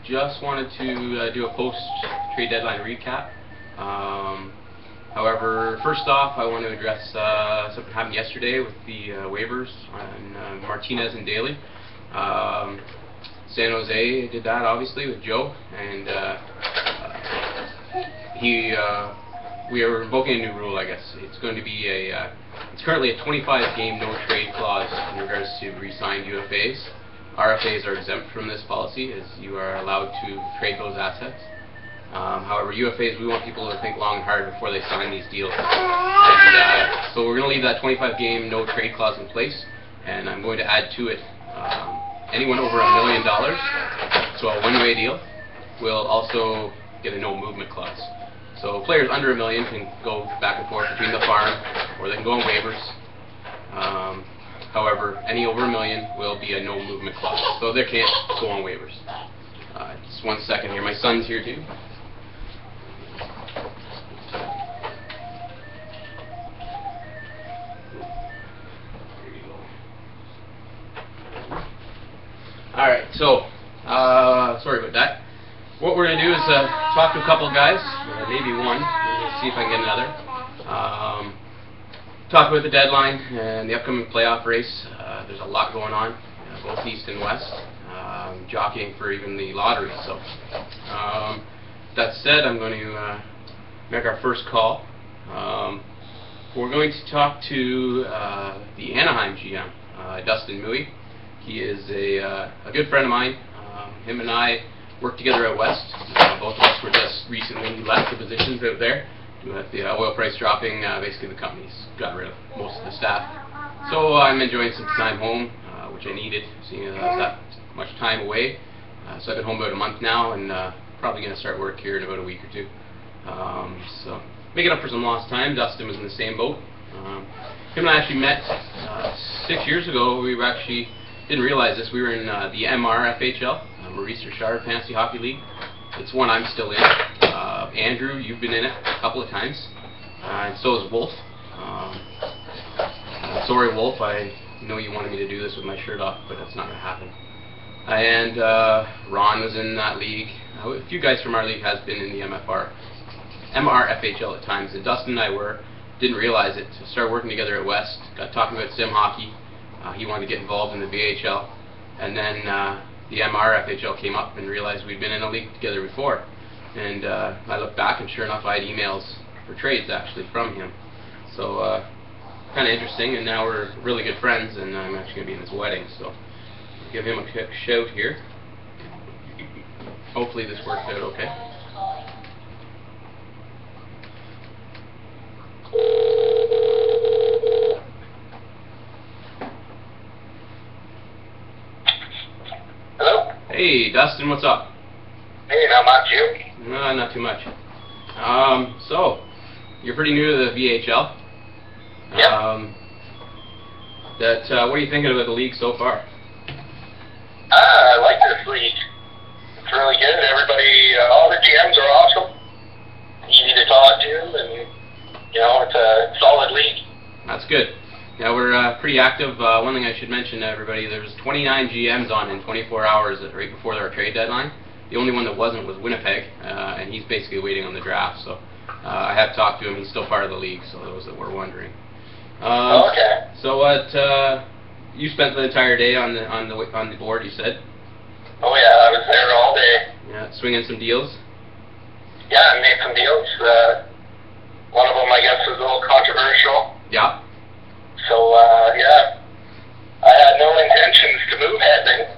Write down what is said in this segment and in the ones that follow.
just wanted to do a post-trade deadline recap. However, first off, I want to address something happened yesterday with the waivers on Martinez and Daly. San Jose did that, obviously, with Joe, and we are invoking a new rule, I guess. It's going to be it's currently a 25-game no-trade clause in regards to re-signed UFAs. RFAs are exempt from this policy, as you are allowed to trade those assets. However, UFAs, we want people to think long and hard before they sign these deals. And, so we're going to leave that 25-game no-trade clause in place, and I'm going to add to it anyone over $1 million, so a one-way deal, will also get a no-movement clause. So players under $1 million can go back and forth between the farm, or they can go on waivers. However, any over $1 million will be a no-movement clause, so they can't go on waivers. Just 1 second here. My son's here too. Alright, so, sorry about that. What we're going to do is talk to a couple of guys, maybe one, we'll see if I can get another. Talk about the deadline and the upcoming playoff race. There's a lot going on, both East and West, jockeying for even the lottery. So, that said, I'm going to make our first call. We're going to talk to the Anaheim GM, Dustin Mui. He is a good friend of mine. Him and I worked together at West. Both of us were just recently left the positions out there. With the oil price dropping, basically the company's got rid of most of the staff. So I'm enjoying some time home, which I needed, seeing as I was that much time away. So I've been home about a month now, and probably going to start work here in about a week or two. So making up for some lost time. Dustin was in the same boat. Him and I actually met 6 years ago. We were actually didn't realize this. We were in the MRFHL, Maurice Richard Fantasy Hockey League. It's one I'm still in. Andrew, you've been in it a couple of times, and so is Wolf. Sorry, Wolf, I know you wanted me to do this with my shirt off, but that's not going to happen. And Ron was in that league. A few guys from our league has been in the MRFHL at times, and Dustin and I didn't realize it. Started working together at West, got talking about sim hockey. He wanted to get involved in the VHL, and then the MRFHL came up and realized we'd been in a league together before. And I looked back, and sure enough, I had emails for trades actually from him. So kind of interesting, and now we're really good friends, and I'm actually going to be in his wedding, so I'll give him a quick shout here. Hopefully this works out okay. Hello? Hey, Dustin, what's up? Hey, not much, you? No, not too much. So, you're pretty new to the VHL. Yep. What are you thinking about the league so far? I like this league. It's really good. Everybody, all the GMs are awesome. Easy to talk to, and, it's a solid league. That's good. Yeah, we're pretty active. One thing I should mention to everybody, there was 29 GMs on in 24 hours right before our trade deadline. The only one that wasn't was Winnipeg, and he's basically waiting on the draft. So I have talked to him. He's still part of the league, so those that were wondering. Okay. So what? You spent the entire day on the board, you said? Oh yeah, I was there all day. Yeah, swinging some deals. Yeah, I made some deals. One of them, I guess, was a little controversial. Yeah. So yeah, I had no intentions to move anything,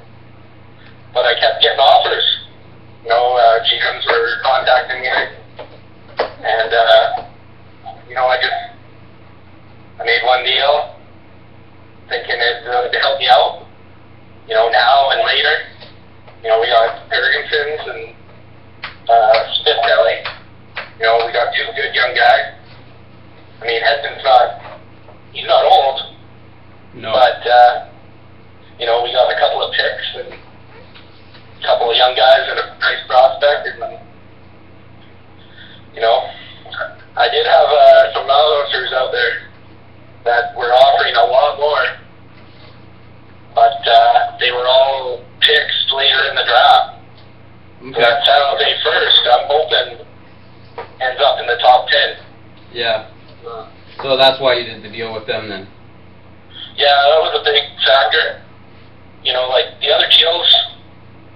but I kept getting offers. GMs were contacting me, and I made one deal, thinking it would help me out. Now and later, we got Ergensons and Spitzelli. We got two good young guys. I mean, he's not old, No. but we got a couple of picks and a couple of young guys and a nice prospect, and I did have some malosers out there that were offering a lot more, but they were all picks later in the draft. Okay. Got San Jose first. I'm hoping ends up in the top 10. Yeah. So that's why you did the deal with them then. Yeah, that was a big factor. You know, like the other deals,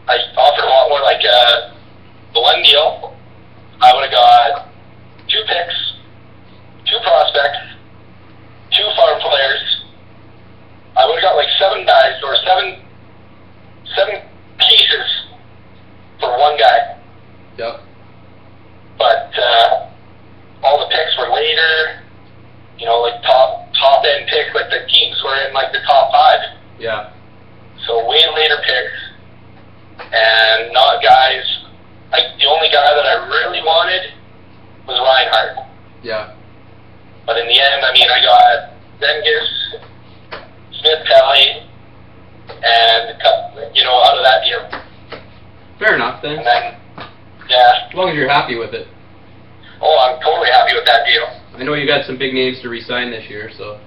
I offered a lot more. Like the one deal, I would have got 2 picks, 2 prospects, 2 farm players. I would have got like 7 guys or seven pieces for one guy. Yep. But all the picks were later. You know, like top end picks, like the teams were in like the top 5. Yeah. So way later picks, and not guys. Like the only guy that I really wanted was Reinhardt. Yeah. But in the end, I mean, I got Zengus, Smith Pelly, and you know, out of that deal. Fair enough then. And then, yeah. As long as you're happy with it. Oh, I'm totally happy with that deal. I know you got some big names to re-sign this year, so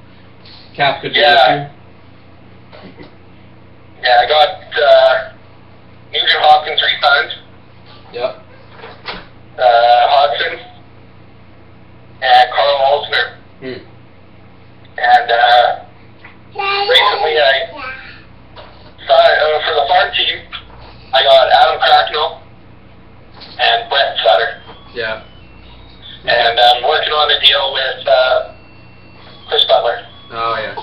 cap could be Yeah. an issue. Yeah, I got Nugent Hopkins re-signed, Yep. Hodgson, and Carl Olsner. And recently I signed, for the farm team, I got Adam Cracknell and Brett Sutter. Yeah. And I'm working on a deal with Chris Butler. Oh yeah.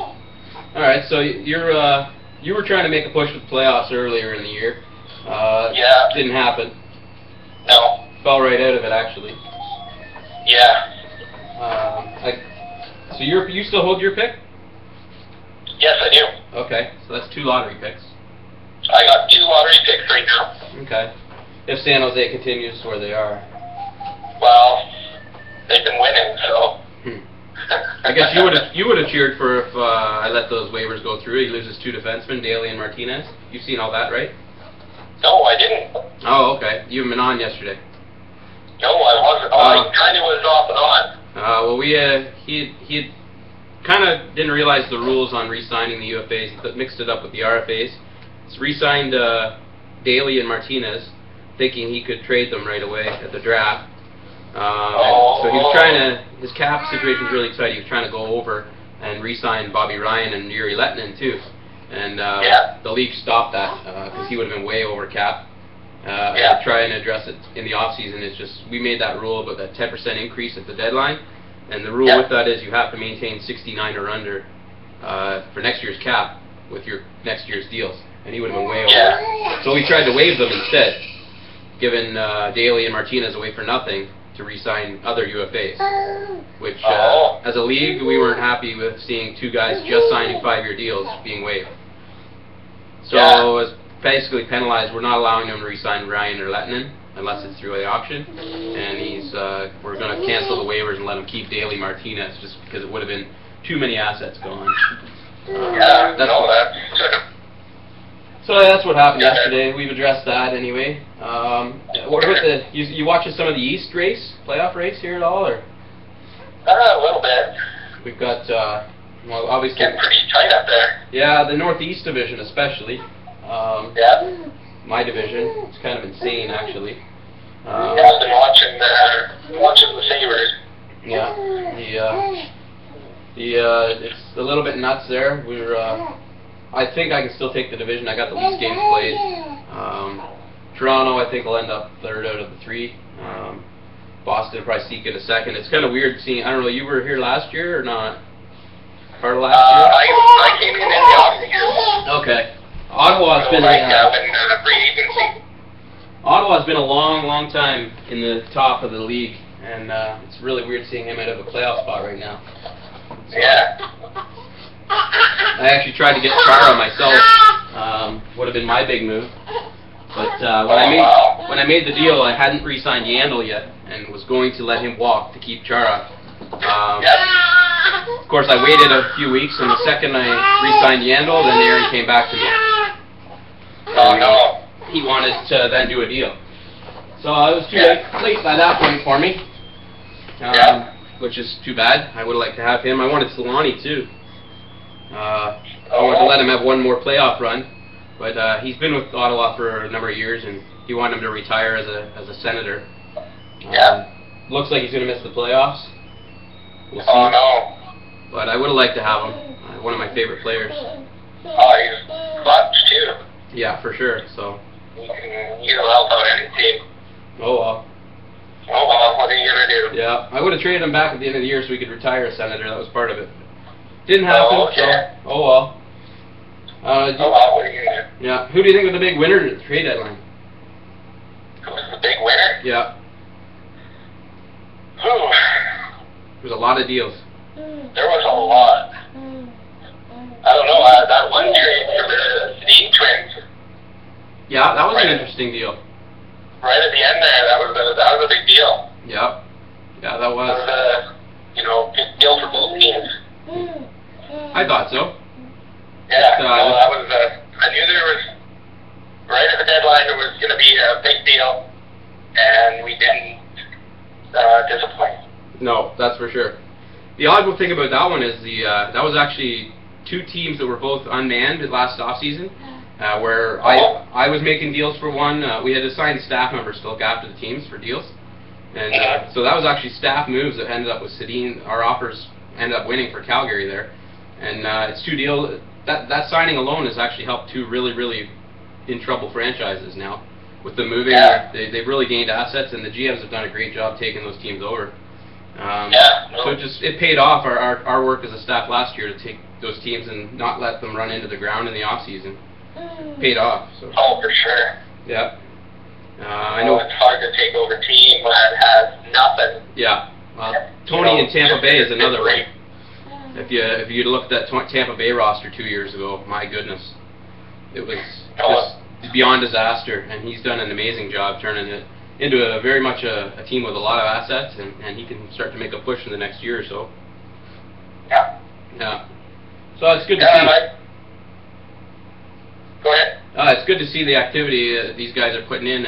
All right. So you were trying to make a push with the playoffs earlier in the year. Yeah. Didn't happen. No. Fell right out of it actually. Yeah. So you still hold your pick? Yes, I do. Okay. So that's 2 lottery picks. I got 2 lottery picks right now. Okay. If San Jose continues where they are. Well, they've been winning, so. I guess you would have cheered for if I let those waivers go through. He loses 2 defensemen, Daly and Martinez. You've seen all that, right? No, I didn't. Oh, okay. You haven't been on yesterday. No, I wasn't. I kind of was off and on. Well, he kind of didn't realize the rules on re-signing the UFAs. He mixed it up with the RFAs. He's re-signed Daly and Martinez, thinking he could trade them right away at the draft. So he was trying to, his cap situation was really exciting. He was trying to go over and re-sign Bobby Ryan and Yuri Lettinen too. And the league stopped that because he would have been way over cap. To try and address it in the off-season, it's just, we made that rule about that 10% increase at the deadline. And the rule with that is you have to maintain 69 or under for next year's cap with your next year's deals. And he would have been way over. So we tried to waive them instead, giving Daly and Martinez away for nothing to re-sign other UFAs, which as a league we weren't happy with seeing 2 guys just signing 5-year deals being waived. So as basically penalized, we're not allowing him to re-sign Ryan or Lettinen unless it's through the auction, and we're going to cancel the waivers and let him keep Daly Martinez just because it would have been too many assets gone. So that's what happened yesterday. We've addressed that anyway. What about you watching some of the East playoff race here at all, or? A little bit. We've got well, obviously. Getting pretty tight up there. Yeah, the Northeast division especially. My division. It's kind of insane actually. I've been watching the Sabres. Yeah. It's a little bit nuts there. I think I can still take the division. I got the least games played. Toronto, I think, will end up 3rd out of the 3. Boston will probably sneak in a 2nd. It's kind of weird seeing. I don't know. You were here last year or not? Part of last year. I came in the off-season. Okay. Ottawa's been a long time in the top of the league, and it's really weird seeing him out of a playoff spot right now. So, I actually tried to get Chara myself. Would have been my big move, but when I made the deal, I hadn't re-signed Yandel yet, and was going to let him walk to keep Chara. Of course, I waited a few weeks, and the second I re-signed Yandel, then Aaron came back to me. He wanted to then do a deal. So it was too late by that point for me, which is too bad. I would have liked to have him. I wanted Solani too. I wanted to let him have one more playoff run, but he's been with Ottawa for a number of years, and he wanted him to retire as a senator. Yeah. Looks like he's going to miss the playoffs. We'll see. Oh, no. But I would have liked to have him. One of my favorite players. Oh, he's clutch, too. Yeah, for sure. So. He'll help out any team. Oh, well. Oh, well, what are you going to do? Yeah, I would have traded him back at the end of the year so we could retire a senator. That was part of it. Didn't happen, Oh, okay. so, oh well. Oh, well, what are you going to do? Yeah, who do you think was the big winner at the trade deadline? Who was the big winner? Yeah. Whew. There's a lot of deals. There was a lot. I don't know, that one trade for the Sedin twins. Yeah, that was an interesting deal. Right at the end there, that was a big deal. Yeah. Yeah, that was. That was a, big deal for both teams. I thought so. Yeah, that was, I knew there was, right at the deadline, there was going to be a big deal, and we didn't disappoint. No, that's for sure. The odd thing about that one is that was actually two teams that were both unmanned last offseason, where I was making deals for one. We had assigned staff members to look after the teams for deals. And so that was actually staff moves that ended up with Sedin. Our offers ended up winning for Calgary there. And it's two deals. That signing alone has actually helped two really, really in trouble franchises now. With the moving, they've really gained assets, and the GMs have done a great job taking those teams over. So it paid off our work as a staff last year to take those teams and not let them run into the ground in the off season. Paid off. So. Oh, for sure. Yeah. I know it's hard to take over a team that has nothing. Yeah. Tony in Tampa Bay is another one. If you looked at that Tampa Bay roster 2 years ago, my goodness, it was just beyond disaster, and he's done an amazing job turning it into very much a team with a lot of assets, and he can start to make a push in the next year or so. Yeah. Yeah. So it's good to see. Go ahead. It's good to see the activity these guys are putting in,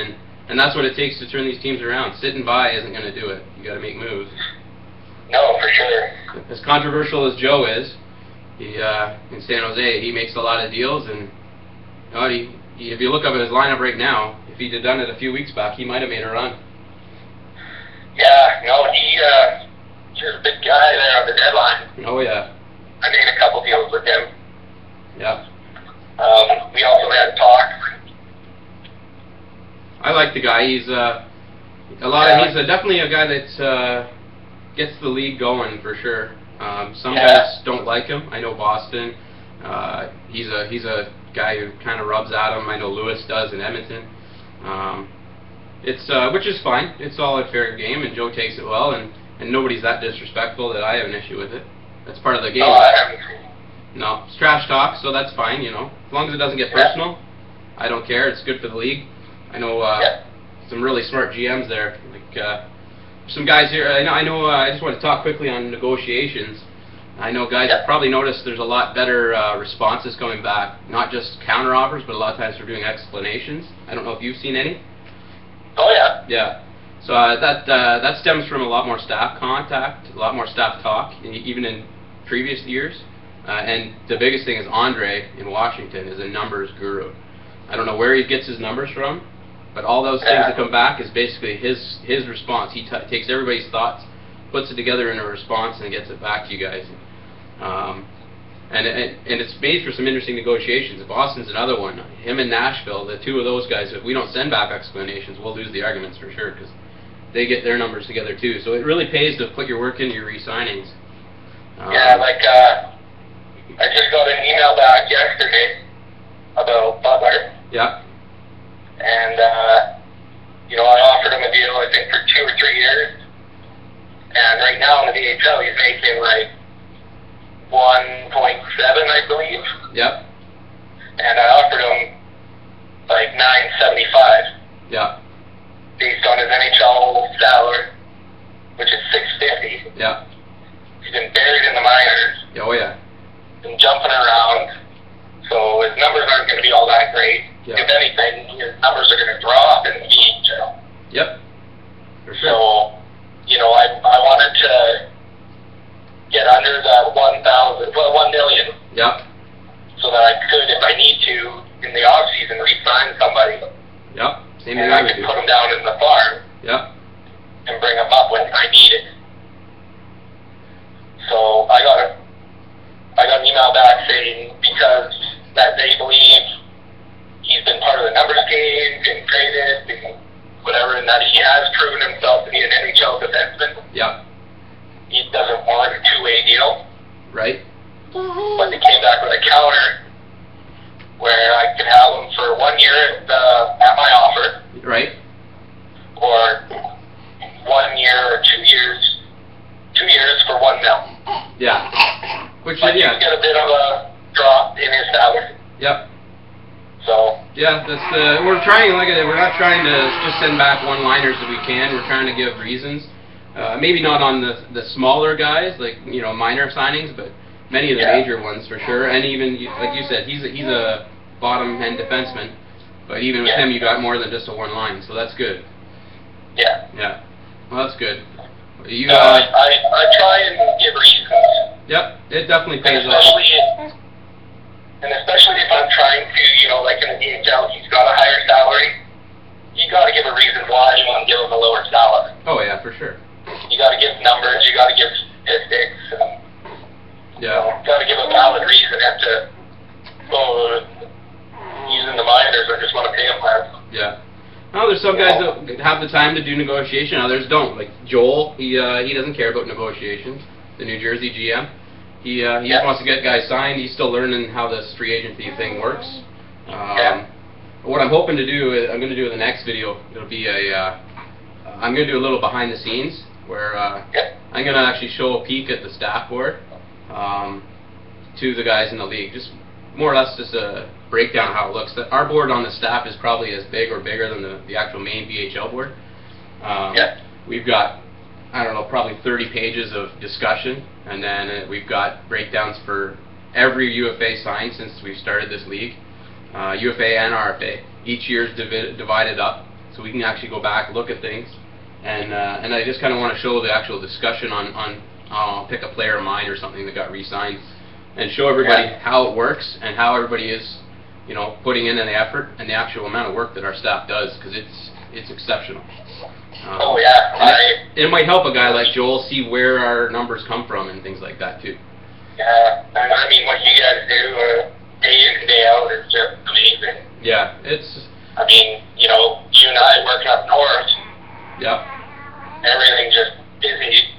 and that's what it takes to turn these teams around. Sitting by isn't going to do it. You got to make moves. No, for sure. As controversial as Joe is, in San Jose, he makes a lot of deals, and if you look up at his lineup right now, if he'd have done it a few weeks back, he might have made a run. Yeah, no, he was a big guy there on the deadline. Oh yeah. I made a couple deals with him. Yeah. We also had talk. I like the guy. He's he's definitely a guy that gets the league going for sure. Some guys don't like him. I know Boston. He's a guy who kind of rubs at him. I know Lewis does in Edmonton. Which is fine. It's all a fair game, and Joe takes it well, and nobody's that disrespectful that I have an issue with it. That's part of the game. No, I haven't. No, it's trash talk, so that's fine, As long as it doesn't get personal, I don't care. It's good for the league. I know some really smart GMs there. Like some guys here. I know. I just want to talk quickly on negotiations. I know guys have probably noticed there's a lot better responses coming back. Not just counter offers, but a lot of times we're doing explanations. I don't know if you've seen any. Oh yeah. Yeah. So that stems from a lot more staff contact, a lot more staff talk, even in previous years. And the biggest thing is Andre in Washington is a numbers guru. I don't know where he gets his numbers from, but all those things that come back is basically his response. He takes everybody's thoughts, puts it together in a response, and gets it back to you guys. And it's made for some interesting negotiations. Boston's another one. Him and Nashville, the two of those guys, if we don't send back explanations, we'll lose the arguments for sure, because they get their numbers together too. So it really pays to put your work into your re-signings. I just got an email back yesterday about Butler. Yeah. And, I offered him a deal, I think, for 2 or 3 years. And right now in the DHL, he's making, 1.7, I believe. Yep. And I offered him, $9.75. Yeah. Based on his NHL salary, which is $6.50. Yeah. He's been buried in the minors. Oh, yeah. Been jumping around. So his numbers aren't going to be all that great. Yeah. If anything, his numbers are going to drop in the league. Yep. For sure. So, I wanted to get under the 1 million. Yep. So that I could, if I need to, in the off season, re-sign somebody. Yep. Same thing and put them down in the farm. Yep. And bring them up when I need it. So I got an email back saying because that they believe he's been part of the numbers game, getting traded, and whatever, and that he has proven himself to be an NHL defenseman. Yep. He doesn't want a two-way deal. Right. But they came back with a counter where I could have him for 1 year at my offer. Right. Or 1 year or 2 years. 2 years for $1 million. Yeah. Which But yeah. you get a bit of a drop in his salary. Yep. So. Yeah, that's we're trying. Like I said, we're not trying to just send back one-liners if we can. We're trying to give reasons. Maybe not on the smaller guys, like minor signings, but many of the major ones for sure. And even like you said, he's a bottom end defenseman. But even with him, you got more than just a one line, so that's good. Yeah. Yeah. Well, that's good. You. I try and give reasons. Yep. It definitely pays and off. And especially if I'm trying to, like in the DHL, he's got a higher salary. You got to give a reason why you want to give him a lower salary. Oh yeah, for sure. You got to give numbers. You got to give statistics. And, you got to give a valid reason as to, using the minors, I just want to pay him less. Yeah. Well, there's some guys that have the time to do negotiation. Others don't. Like Joel, he doesn't care about negotiations. The New Jersey GM, he just wants to get guys signed. He's still learning how this free agency thing works. What I'm hoping to do is I'm going to do in the next video. It'll be I'm going to do a little behind the scenes where I'm going to actually show a peek at the staff board to the guys in the league. Just more or less just a breakdown of how it looks. Our board on the staff is probably as big or bigger than the actual main VHL board. We've got, I don't know, probably 30 pages of discussion, and then we've got breakdowns for every UFA signed since we've started this league, UFA and RFA. Each year is divided up, so we can actually go back, look at things, and I just kind of want to show the actual discussion on I'll pick a player of mine or something that got re-signed, and show everybody how it works and how everybody is, putting in the effort and the actual amount of work that our staff does, because it's exceptional. It might help a guy like Joel see where our numbers come from and things like that too. Yeah, I mean what you guys do day in and day out is just amazing. Yeah, it's. I mean, you and I working up north. Yep. Everything just busy.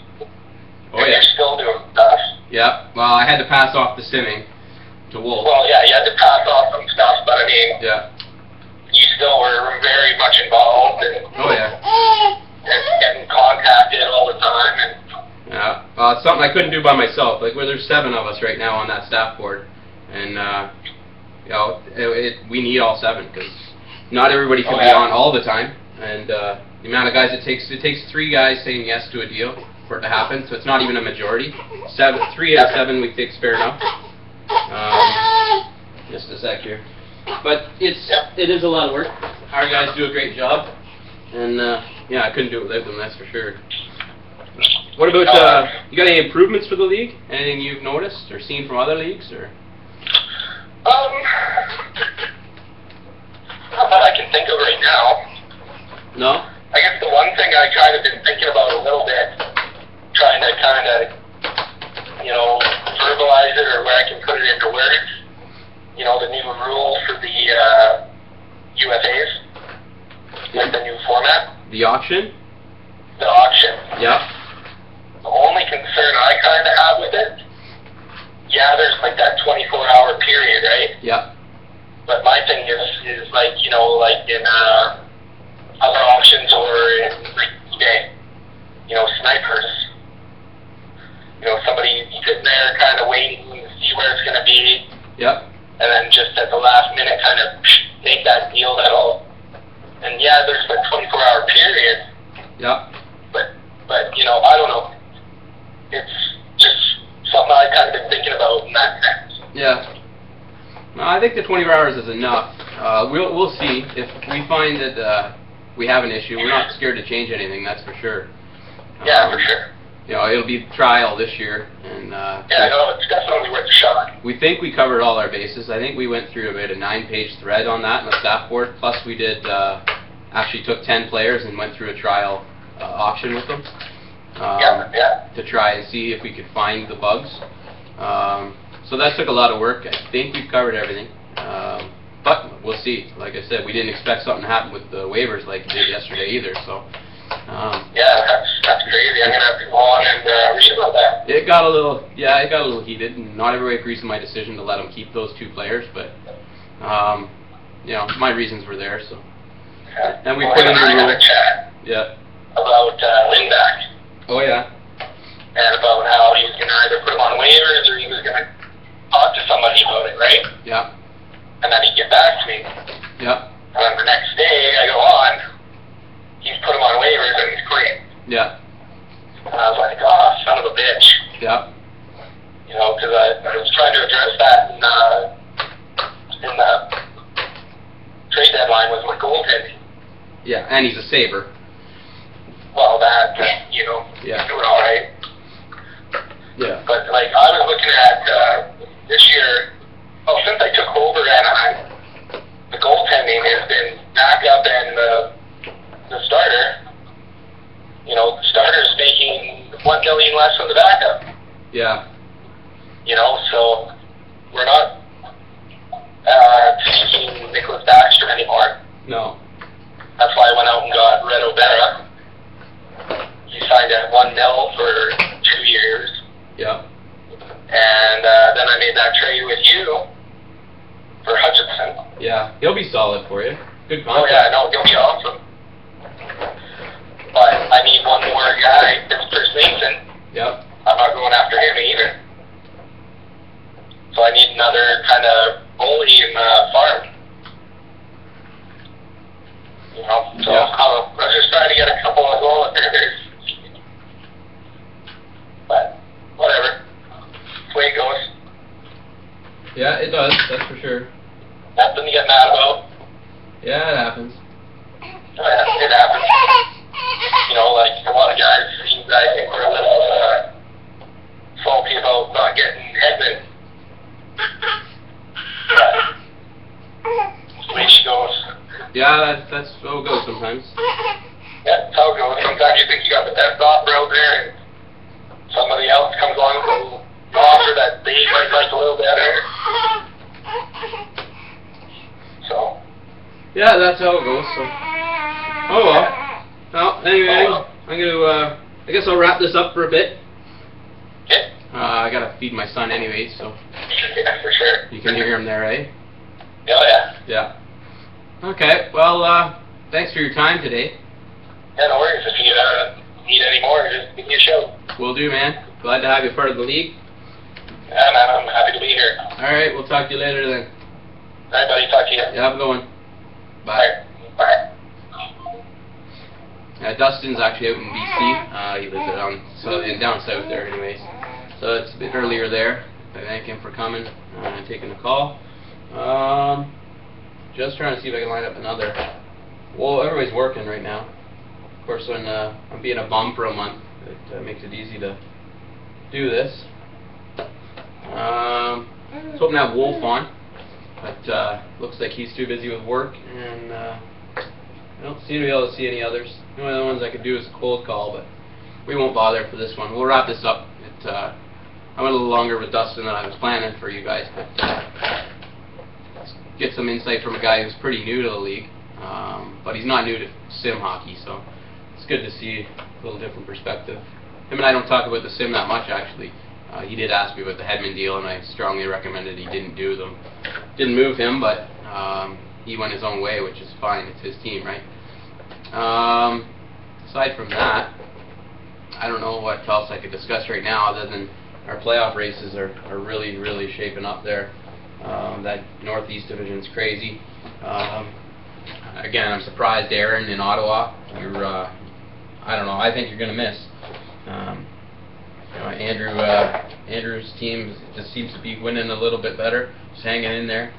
Oh yeah. You're still doing stuff. Yeah. Well, I had to pass off the simming to Wolf. Well, yeah, you had to pass off some stuff, but I mean, you still were very much involved and getting contacted all the time. And yeah, it's something I couldn't do by myself. Like, there's 7 of us right now on that staff board, and we need all 7 because not everybody can be on all the time, and the amount of guys it takes 3 guys saying yes to a deal for it to happen, so it's not even a majority. 3 out of 7 we think's fair enough. Just a sec here. But it is a lot of work. Our guys do a great job, and I couldn't do it without them, that's for sure. What about you got any improvements for the league? Anything you've noticed or seen from other leagues, or? Not that I can think of right now. No. I guess the one thing I kind of been thinking about a little bit, trying to kind of, verbalize it or where I can put it into words. The new rules for the UFAs, like the new format. The auction? The auction. Yep. The only concern I kind of have with it, there's like that 24-hour period, right? Yep. But my thing is like, like in other auctions or in eBay, snipers. Somebody sitting there kind of waiting to see where it's going to be. Yep. And then just at the last minute kind of take that deal that'll, and there's a 24-hour period. Yep. But I don't know. It's just something I've kind of been thinking about in that sense. Yeah. No, I think the 24 hours is enough. We'll see. If we find that we have an issue, we're not scared to change anything, that's for sure. For sure. It'll be trial this year, and it's definitely worth a shot. we think we covered all our bases. I think we went through about a 9-page thread on that in the staff board. Plus, we did actually took 10 players and went through a trial auction with them to try and see if we could find the bugs. So that took a lot of work. I think we've covered everything. But we'll see. Like I said, we didn't expect something to happen with the waivers like it did yesterday either. So. That's crazy. I'm gonna have to go on and read about that. It got a little heated, and not everybody agrees with my decision to let them keep those 2 players, but my reasons were there. So, and we put in the rule. About Lindback. Oh yeah. And about how he was gonna either put him on waivers or he was gonna talk to somebody about it, right? Yeah. And then he'd get back to me. Yeah. And then the next day I go on. He's put him on waivers and he's clean. Yeah. And I was like, oh, son of a bitch. Yeah. Because I was trying to address that in the trade deadline with my goaltending. Yeah, and he's a saver. Well, he's doing all right. Yeah. But, I was looking at this year, since I took over Anaheim, the goaltending has been back up and the starter, the starter's making $1 million less than the backup. Yeah. So we're not taking Nicholas Backstrom anymore. No. That's why I went out and got Red O'Bara. He signed at $1 million for 2 years. Yeah. And then I made that trade with you for Hutchinson. Yeah, he'll be solid for you. Good contract. Oh yeah, no, he'll be awesome. But I need one more guy. It's Chris Mason. Yep. I'm not going after him either. So I need another kind of goalie in the farm. So I was just trying to get a couple of goals there. But whatever. That's the way it goes. Yeah, it does. That's for sure. Nothing to get mad about. Yeah, it happens. Oh, yeah, it happens. A lot of guys, I think we're a little salty about not getting Hedman. But that's the way she goes. Yeah, that's how it goes sometimes. Yeah, that's how it goes. Sometimes you think you got the best offer out there, and somebody else comes along with an offer that they might like a little better. So. Yeah, that's how it goes. So. Oh well. Well, anyway, I'm gonna. I guess I'll wrap this up for a bit. Okay. I gotta feed my son anyway, so. Yeah, for sure. You can hear him there, eh? Oh yeah. Yeah. Okay. Well, thanks for your time today. Yeah, no worries. If you need any more, just give me a shout. Will do, man. Glad to have you part of the league. Yeah, man, I'm happy to be here. All right. We'll talk to you later then. All right, buddy. Talk to you. Yeah, have a good one. Bye. Bye. Dustin's actually out in BC. He lives down south there anyways. So it's a bit earlier there. I thank him for coming and taking the call. Just trying to see if I can line up another. Well, everybody's working right now. Of course, when I'm being a bum for a month, it makes it easy to do this. I was hoping to have Wolf on, but looks like he's too busy with work, and I don't seem to be able to see any others. The only other ones I could do is a cold call, but we won't bother for this one. We'll wrap this up. I went a little longer with Dustin than I was planning for you guys, but let's get some insight from a guy who's pretty new to the league, but he's not new to sim hockey, so it's good to see a little different perspective. Him and I don't talk about the sim that much, actually. He did ask me about the Hedman deal, and I strongly recommended he didn't do them. Didn't move him, but he went his own way, which is fine. It's his team, right? Aside from that, I don't know what else I could discuss right now other than our playoff races are really, really shaping up there. That Northeast Division's crazy. Again, I'm surprised, Aaron, in Ottawa. I don't know, I think you're going to miss. Andrew's team just seems to be winning a little bit better, just hanging in there.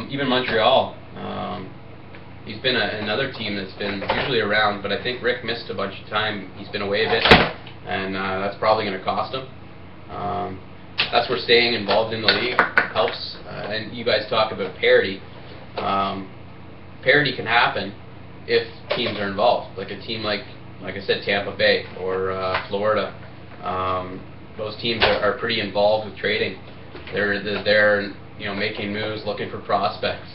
Even Montreal, he's been another team that's been usually around, but I think Rick missed a bunch of time. He's been away a bit, and that's probably going to cost him. That's where staying involved in the league helps. And you guys talk about parity. Parity can happen, if teams are involved, like a team like I said, Tampa Bay or Florida. Those teams are pretty involved with trading. They're making moves, looking for prospects.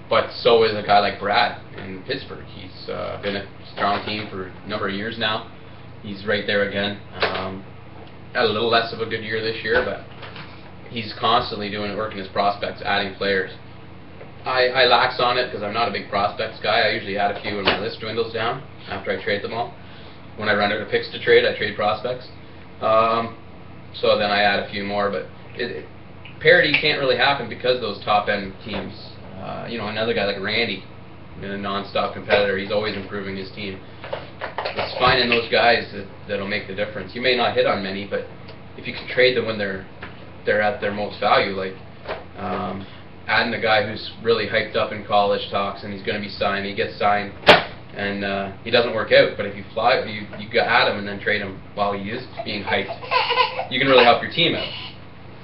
But so is a guy like Brad in Pittsburgh. He's been a strong team for a number of years now. He's right there again. Had a little less of a good year this year, but he's constantly working his prospects, adding players. I lax on it because I'm not a big prospects guy. I usually add a few when my list dwindles down after I trade them all. When I run out of picks to trade, I trade prospects. So then I add a few more, but parity can't really happen because those top-end teams. Another guy like Randy, a non-stop competitor, he's always improving his team. It's finding those guys that'll make the difference. You may not hit on many, but if you can trade them when they're at their most value, like adding a guy who's really hyped up in college talks and he's going to be signed, he gets signed, and he doesn't work out, but if you add him and then trade him while he is being hyped, you can really help your team out.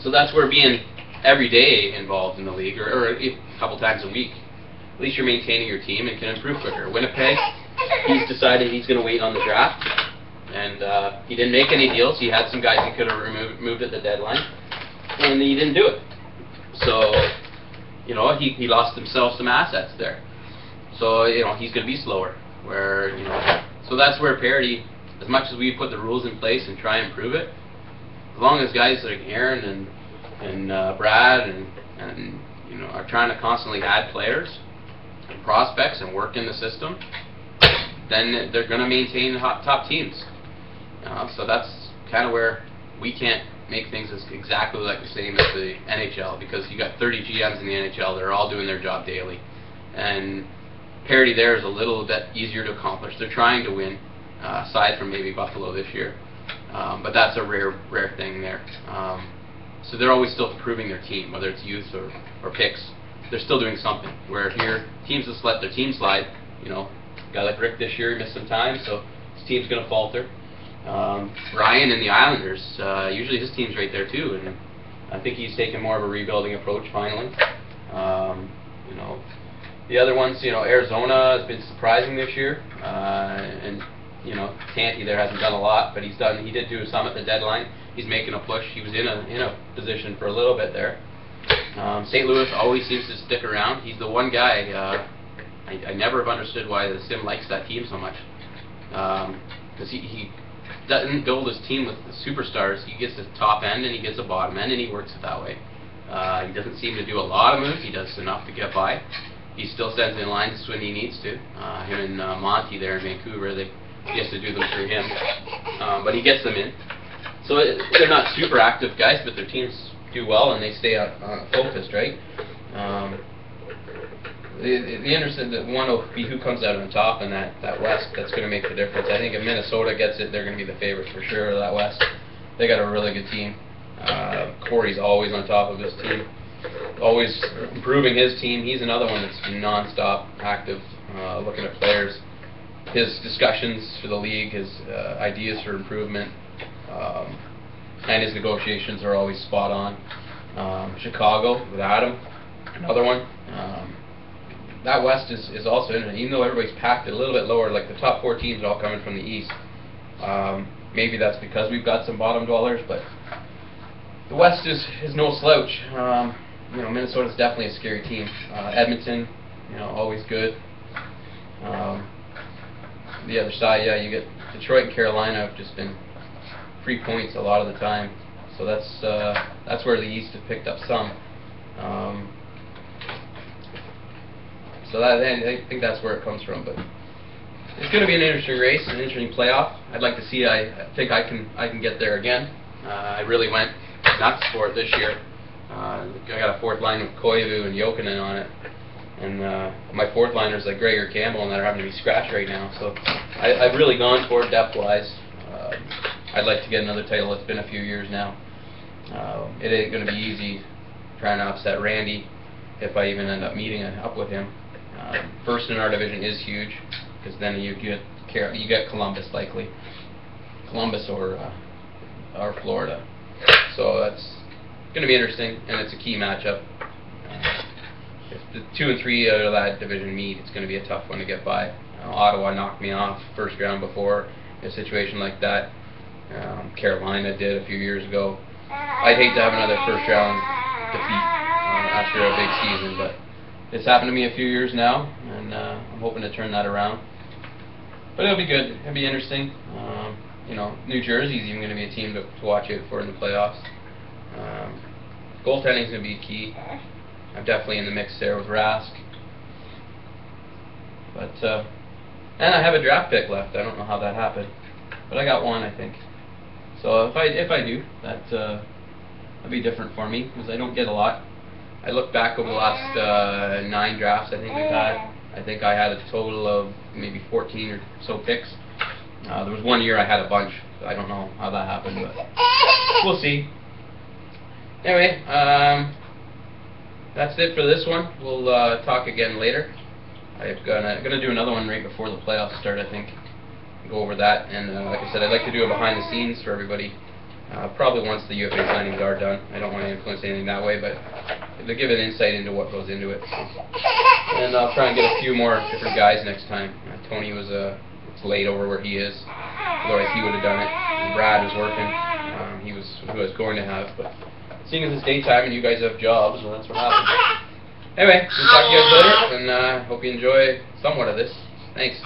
So that's where being every day involved in the league, or a couple times a week, at least you're maintaining your team and can improve quicker. Winnipeg, he's decided he's going to wait on the draft, and he didn't make any deals. He had some guys he could have moved at the deadline, and he didn't do it. So, he lost himself some assets there. So, he's going to be slower. So that's where parity, as much as we put the rules in place and try and improve it, as long as guys like Aaron and Brad and are trying to constantly add players and prospects and work in the system, then they're going to maintain top teams. So that's kind of where we can't make things exactly like the same as the NHL, because you got 30 GMs in the NHL. They're all doing their job daily, and parity there is a little bit easier to accomplish. They're trying to win, aside from maybe Buffalo this year, but that's a rare thing there. So they're always still improving their team, whether it's youth or picks. They're still doing something. Where here, teams just let their team slide. A guy like Rick this year, he missed some time, so his team's going to falter. Ryan and the Islanders, usually his team's right there too, and I think he's taken more of a rebuilding approach finally. The other ones, Arizona has been surprising this year, and Tanty there hasn't done a lot, but he did do some at the deadline. He's making a push. He was in a position for a little bit there. St. Louis always seems to stick around. He's the one guy I never have understood why the Sim likes that team so much, because he doesn't build his team with the superstars. He gets the top end and he gets the bottom end, and he works it that way. He doesn't seem to do a lot of moves. He does enough to get by. He still sends in lines when he needs to. Him and Monty there in Vancouver, he has to do them through him, but he gets them in. So they're not super active guys, but their teams do well and they stay focused, right? The interesting one will be who comes out on top in that West. That's going to make the difference. I think if Minnesota gets it, they're going to be the favorites for sure of that West. They got a really good team. Corey's always on top of his team, always improving his team. He's another one that's been non-stop active, looking at players. His discussions for the league, his ideas for improvement, and his negotiations are always spot on. Chicago with Adam, another one. That West is also interesting, even though everybody's packed a little bit lower. Like the top 4 teams are all coming from the East. Maybe that's because we've got some bottom dwellers, but the West is no slouch. Minnesota's definitely a scary team. Edmonton, always good. The other side, you get Detroit and Carolina have just been free points a lot of the time. So that's where the East have picked up some. I think that's where it comes from. But it's going to be an interesting race, an interesting playoff. I'd like to see. I think I can get there again. I really went nuts for it this year. I got a fourth line with Koivu and Jokinen on it, and my fourth liners like Gregor Campbell, and they're having to be scratched right now. So I've really gone for it depth-wise. I'd like to get another title. It's been a few years now. It ain't going to be easy trying to upset Randy if I even end up meeting up with him. First in our division is huge, because then you get Columbus likely, Columbus or Florida. So that's going to be interesting, and it's a key matchup. If the 2 and 3 out of that division meet, it's going to be a tough one to get by. Ottawa knocked me off first round before in a situation like that. Carolina did a few years ago. I'd hate to have another first round defeat after a big season, but it's happened to me a few years now, and I'm hoping to turn that around. But it'll be good. It'll be interesting. You know, New Jersey's even going to be a team to watch out for in the playoffs. Goaltending's going to be key. I'm definitely in the mix there with Rask. But and I have a draft pick left. I don't know how that happened, but I got one, I think. So if I do, that'll be different for me because I don't get a lot. I look back over the last 9 drafts I think we've had. I think I had a total of maybe 14 or so picks. There was one year I had a bunch. So I don't know how that happened, but we'll see. Anyway, that's it for this one. We'll talk again later. I'm gonna do another one right before the playoffs start, I think. Go over that, and like I said, I'd like to do a behind the scenes for everybody. Probably once the UFA signings are done. I don't want to influence anything that way, but to give an insight into what goes into it. So. And I'll try and get a few more different guys next time. Tony was it's late over where he is. Otherwise he would have done it. Brad was working. He was who I was going to have, but seeing as it's daytime and you guys have jobs, well, that's what happens. Anyway, we'll talk to you guys later, and hope you enjoy somewhat of this. Thanks.